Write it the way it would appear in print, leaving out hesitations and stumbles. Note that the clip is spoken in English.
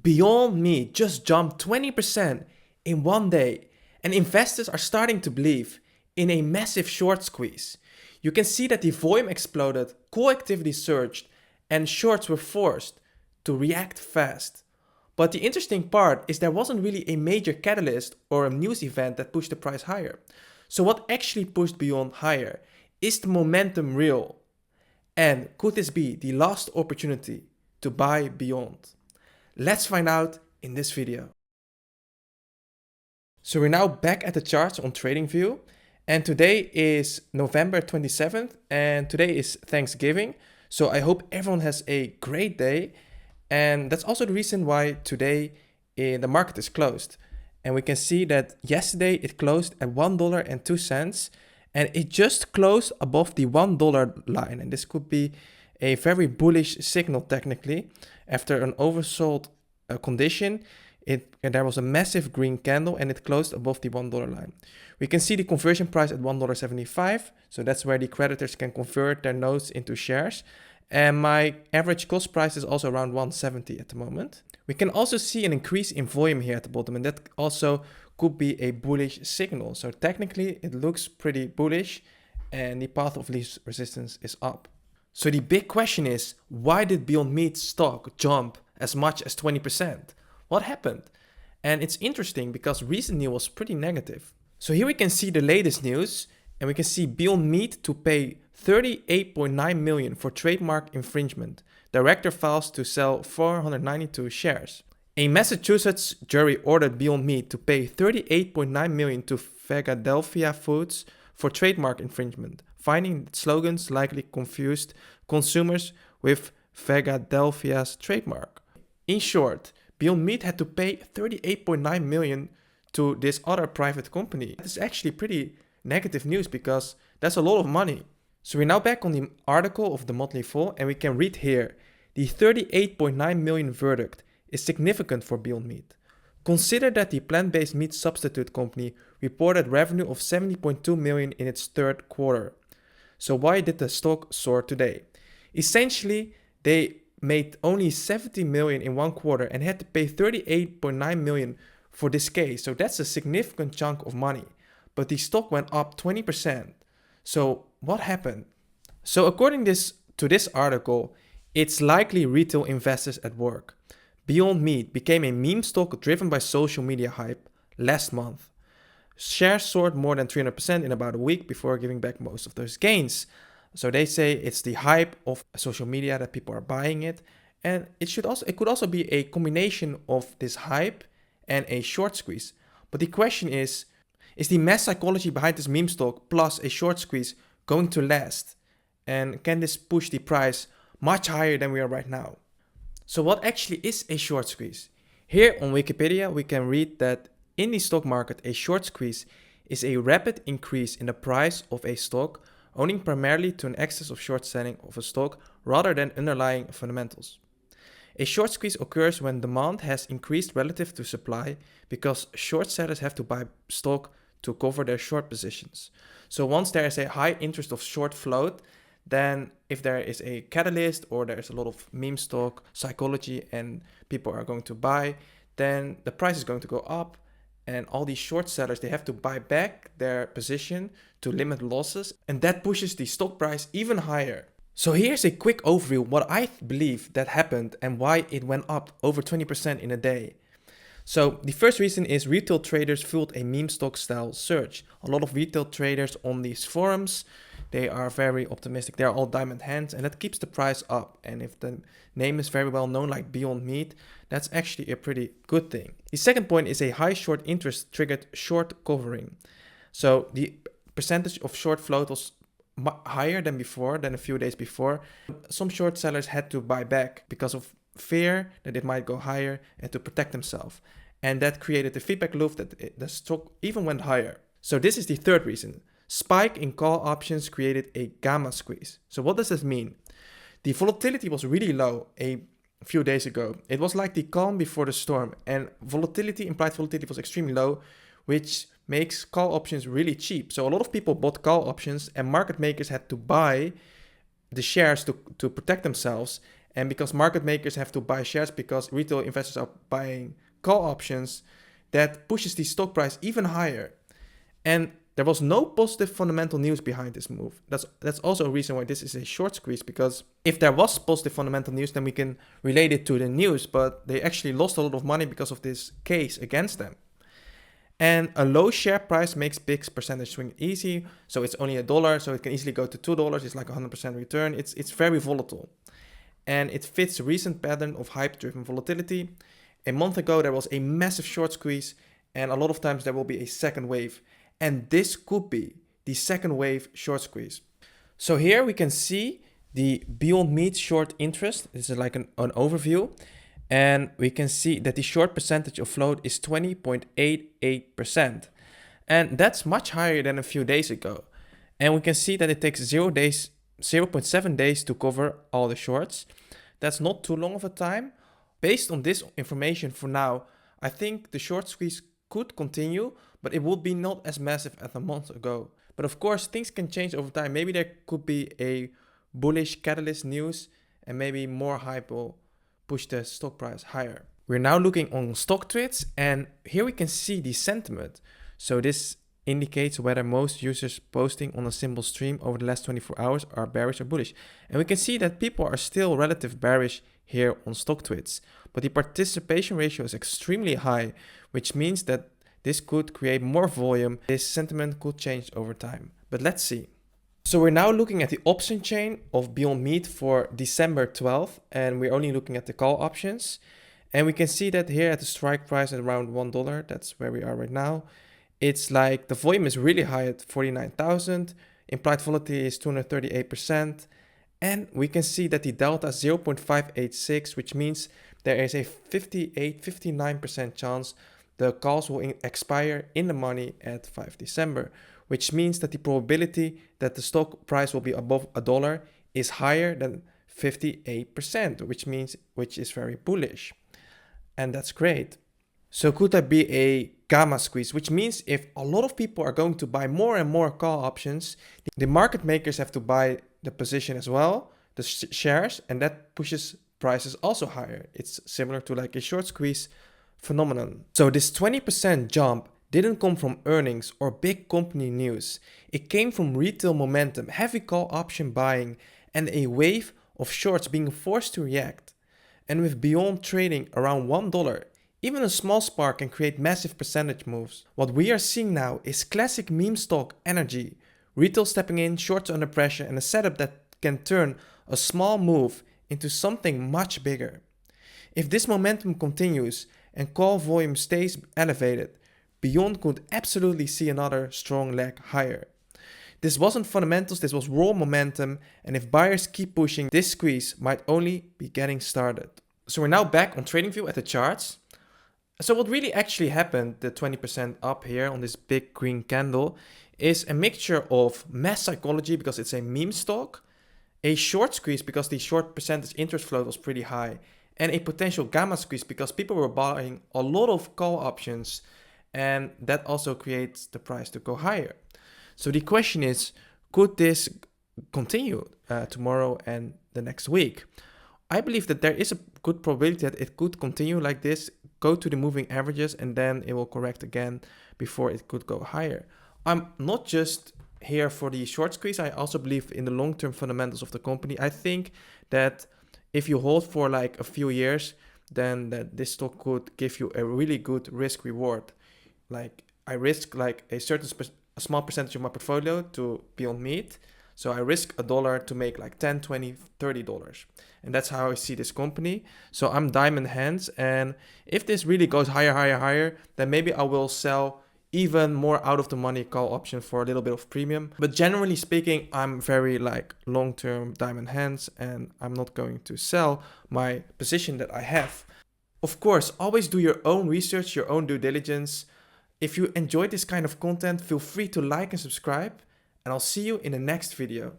Beyond Meat just jumped 20% in one day, and investors are starting to believe in a massive short squeeze. You can see that the volume exploded, call activity surged, and shorts were forced to react fast. But the interesting part is there wasn't really a major catalyst or a news event that pushed the price higher. So what actually pushed Beyond higher? Is the momentum real? And could this be the last opportunity to buy Beyond? Let's find out in this video. So we're now back at the charts on TradingView, and today is November 27th, and today is Thanksgiving. So I hope everyone has a great day, and that's also the reason why today the market is closed. And we can see that yesterday it closed at $1.02, and it just closed above the $1 line, and this could be a very bullish signal technically. After an oversold condition, there was a massive green candle and it closed above the $1 line. We can see the conversion price at $1.75, so that's where the creditors can convert their notes into shares. And my average cost price is also around $1.70 at the moment. We can also see an increase in volume here at the bottom, and that also could be a bullish signal. So technically it looks pretty bullish and the path of least resistance is up. So the big question is, why did Beyond Meat stock jump as much as 20%? What happened? And it's interesting because recent news was pretty negative. So here we can see the latest news, and we can see Beyond Meat to pay $38.9 million for trademark infringement. Director files to sell 492 shares. A Massachusetts jury ordered Beyond Meat to pay $38.9 million to Philadelphia Foods for trademark infringement, finding that slogans likely confused consumers with Philadelphia's trademark. In short, Beyond Meat had to pay $38.9 million to this other private company. That is actually pretty negative news because that's a lot of money. So we're now back on the article of the Motley Fool, and we can read here, the $38.9 million verdict is significant for Beyond Meat. Consider that the plant-based meat substitute company reported revenue of $70.2 million in its third quarter. So why did the stock soar today? Essentially, they made only $70 million in one quarter and had to pay $38.9 million for this case. So that's a significant chunk of money. But the stock went up 20%. So what happened? So according to this article, it's likely retail investors at work. Beyond Meat became a meme stock driven by social media hype last month. Shares soared more than 300% in about a week before giving back most of those gains. So they say it's the hype of social media that people are buying it. And it could also be a combination of this hype and a short squeeze. But the question is the mass psychology behind this meme stock plus a short squeeze going to last? And can this push the price much higher than we are right now? So what actually is a short squeeze? Here on Wikipedia, we can read that in the stock market, a short squeeze is a rapid increase in the price of a stock owing primarily to an excess of short selling of a stock rather than underlying fundamentals. A short squeeze occurs when demand has increased relative to supply because short sellers have to buy stock to cover their short positions. So once there is a high interest of short float, then if there is a catalyst or there's a lot of meme stock psychology and people are going to buy, then the price is going to go up, and all these short sellers, they have to buy back their position to limit losses, and that pushes the stock price even higher. So here's a quick overview what I believe that happened and why it went up over 20% in a day. So the first reason is retail traders fueled a meme stock style surge. A lot of retail traders on these forums, they are very optimistic. They're all diamond hands, and that keeps the price up. And if the name is very well known like Beyond Meat, that's actually a pretty good thing. The second point is a high short interest triggered short covering. So the percentage of short float was higher than before, than a few days before. Some short sellers had to buy back because of fear that it might go higher and to protect themselves. And that created a feedback loop that the stock even went higher. So this is the third reason. Spike in call options created a gamma squeeze. So what does this mean? The volatility was really low a few days ago. It was like the calm before the storm, and implied volatility was extremely low, which makes call options really cheap. So a lot of people bought call options and market makers had to buy the shares to protect themselves. And because market makers have to buy shares because retail investors are buying call options, that pushes the stock price even higher. And there was no positive fundamental news behind this move. That's also a reason why this is a short squeeze, because if there was positive fundamental news, then we can relate it to the news, but they actually lost a lot of money because of this case against them. And a low share price makes big percentage swing easy. So it's only $1, so it can easily go to $2. It's like 100% return. It's very volatile. And it fits the recent pattern of hype-driven volatility. A month ago, there was a massive short squeeze, and a lot of times there will be a second wave. And this could be the second wave short squeeze. So here we can see the Beyond Meat short interest. This is like an overview. And we can see that the short percentage of float is 20.88%. And that's much higher than a few days ago. And we can see that it takes 0.7 days to cover all the shorts. That's not too long of a time. Based on this information for now, I think the short squeeze could continue, but it would be not as massive as a month ago. But of course, things can change over time. Maybe there could be a bullish catalyst news, and maybe more hype will push the stock price higher. We're now looking on StockTwits, and here we can see the sentiment. So this indicates whether most users posting on a simple stream over the last 24 hours are bearish or bullish. And we can see that people are still relative bearish here on StockTwits, but the participation ratio is extremely high, which means that this could create more volume. This sentiment could change over time, but let's see. So we're now looking at the option chain of Beyond Meat for December 12th, and we're only looking at the call options. And we can see that here at the strike price at around $1, that's where we are right now. It's like the volume is really high at 49,000. Implied volatility is 238%. And we can see that the delta is 0.586, which means there is a 59% chance the calls will expire in the money at 5 December, which means that the probability that the stock price will be above $1 is higher than 58%, which is very bullish. And that's great. So could that be a gamma squeeze, which means if a lot of people are going to buy more and more call options, the market makers have to buy the position as well, the shares, and that pushes prices also higher. It's similar to like a short squeeze phenomenon. So this 20% jump didn't come from earnings or big company news. It came from retail momentum, heavy call option buying, and a wave of shorts being forced to react. And with Beyond trading around $1, even a small spark can create massive percentage moves. What we are seeing now is classic meme stock energy. Retail stepping in, shorts under pressure, and a setup that can turn a small move into something much bigger. If this momentum continues and call volume stays elevated, Beyond could absolutely see another strong leg higher. This wasn't fundamentals, this was raw momentum, and if buyers keep pushing, this squeeze might only be getting started. So we're now back on TradingView at the charts. So what really actually happened, the 20% up here on this big green candle, is a mixture of mass psychology because it's a meme stock, a short squeeze because the short percentage interest flow was pretty high, and a potential gamma squeeze because people were buying a lot of call options, and that also creates the price to go higher. So the question is, could this continue tomorrow and the next week? I believe that there is a good probability that it could continue like this, go to the moving averages, and then it will correct again before it could go higher. I'm not just here for the short squeeze. I also believe in the long-term fundamentals of the company. I think that if you hold for like a few years, then that this stock could give you a really good risk reward. Like I risk like a small percentage of my portfolio to Beyond Meat. So I risk $1 to make like $10, $20, $30. And that's how I see this company. So I'm diamond hands. And if this really goes higher, then maybe I will sell even more out of the money call option for a little bit of premium. But generally speaking, I'm very like long-term diamond hands, and I'm not going to sell my position that I have. Of course, always do your own research, your own due diligence. If you enjoyed this kind of content, feel free to like and subscribe, and I'll see you in the next video.